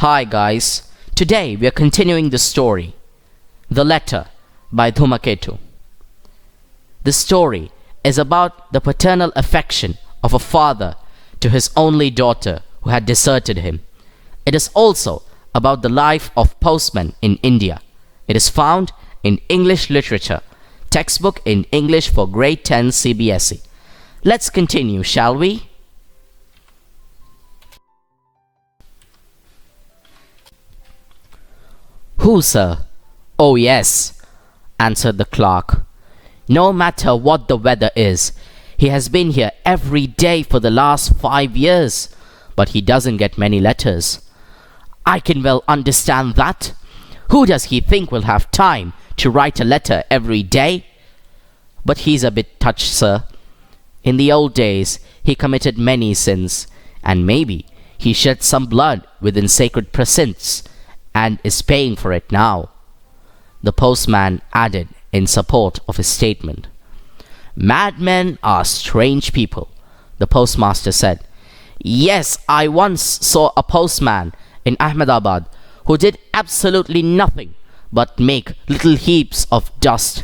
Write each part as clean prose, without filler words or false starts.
Hi guys, today we are continuing the story, The Letter by Dhumaketu. The story is about the paternal affection of a father to his only daughter who had deserted him. It is also about the life of postmen in India. It is found in English literature, textbook in English for grade 10 CBSE. Let's continue, shall we? Who, sir? Oh, yes, answered the clerk. No matter what the weather is, he has been here every day for the last 5 years, but he doesn't get many letters. I can well understand that. Who does he think will have time to write a letter every day? But he's a bit touched, sir. In the old days, he committed many sins, and maybe he shed some blood within sacred precincts, and is paying for it now. The postman added in support of his statement. Madmen are strange people, the postmaster said. Yes, I once saw a postman in Ahmedabad who did absolutely nothing but make little heaps of dust.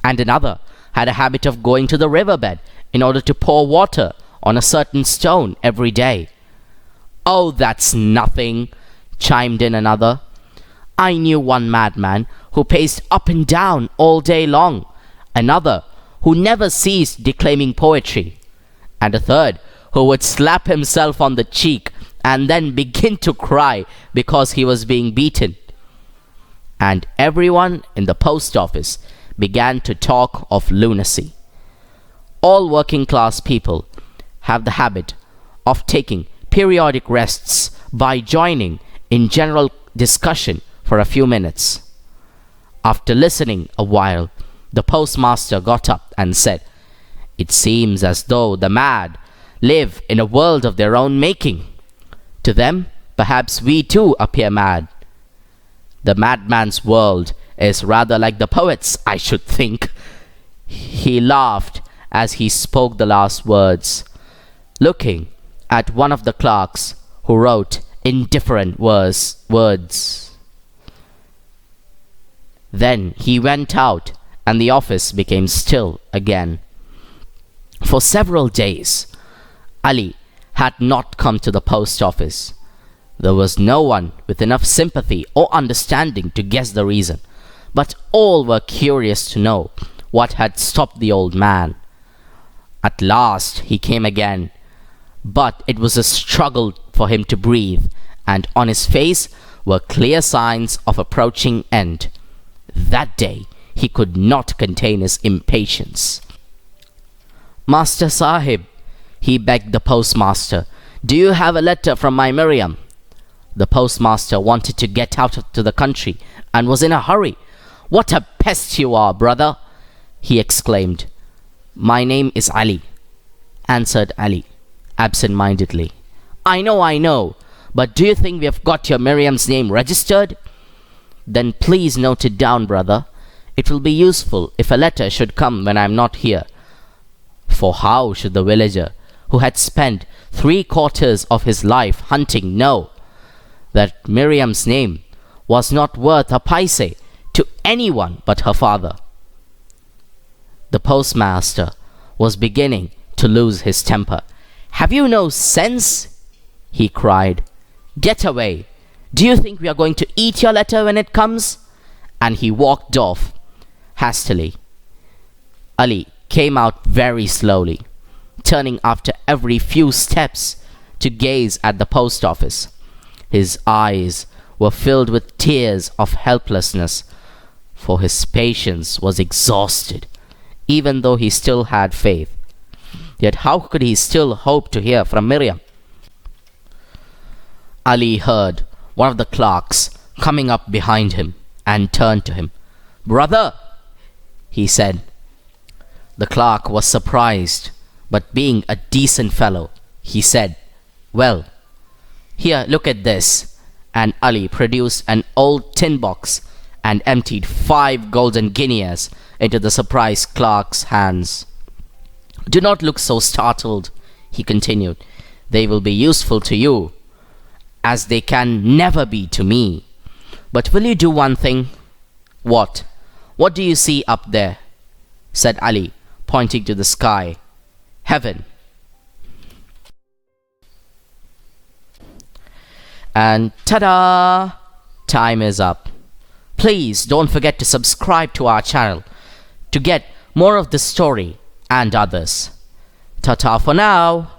And another had a habit of going to the riverbed in order to pour water on a certain stone every day. Oh, that's nothing, chimed in another. I knew one madman who paced up and down all day long, another who never ceased declaiming poetry, and a third who would slap himself on the cheek and then begin to cry because he was being beaten. And everyone in the post office began to talk of lunacy. All working class people have the habit of taking periodic rests by joining in general discussion for a few minutes. After listening a while, the postmaster got up and said, It seems as though the mad live in a world of their own making. To them, perhaps we too appear mad. The madman's world is rather like the poet's, I should think. He laughed as he spoke the last words, looking at one of the clerks who wrote indifferent words. Then he went out and the office became still again. For several days, Ali had not come to the post office. There was no one with enough sympathy or understanding to guess the reason, but all were curious to know what had stopped the old man. At last he came again, but it was a struggle for him to breathe, and on his face were clear signs of approaching end. That day he could not contain his impatience. Master Sahib, he begged the postmaster, do you have a letter from my Miriam? The postmaster wanted to get out to the country and was in a hurry. What a pest you are, brother, he exclaimed. My name is Ali, answered Ali absent-mindedly. I know, but do you think we have got your Miriam's name registered? Then please note it down, brother. It will be useful if a letter should come when I am not here. For how should the villager who had spent 3/4 of his life hunting know that Miriam's name was not worth a paise to anyone but her father? The postmaster was beginning to lose his temper. Have you no sense? He cried. Get away. Do you think we are going to eat your letter when it comes? And he walked off hastily. Ali came out very slowly, turning after every few steps to gaze at the post office. His eyes were filled with tears of helplessness, for his patience was exhausted, even though he still had faith. Yet how could he still hope to hear from Miriam? Ali heard one of the clerks coming up behind him and turned to him. Brother, he said. The clerk was surprised, but being a decent fellow, he said, Well, here, look at this. And Ali produced an old tin box and emptied 5 golden guineas into the surprised clerk's hands. Do not look so startled, he continued. They will be useful to you. as they can never be to me. But will you do one thing?" "What? What do you see up there?" said Ali, pointing to the sky. "Heaven." And ta-da! Time is up. Please don't forget to subscribe to our channel to get more of this story and others. Ta-ta for now.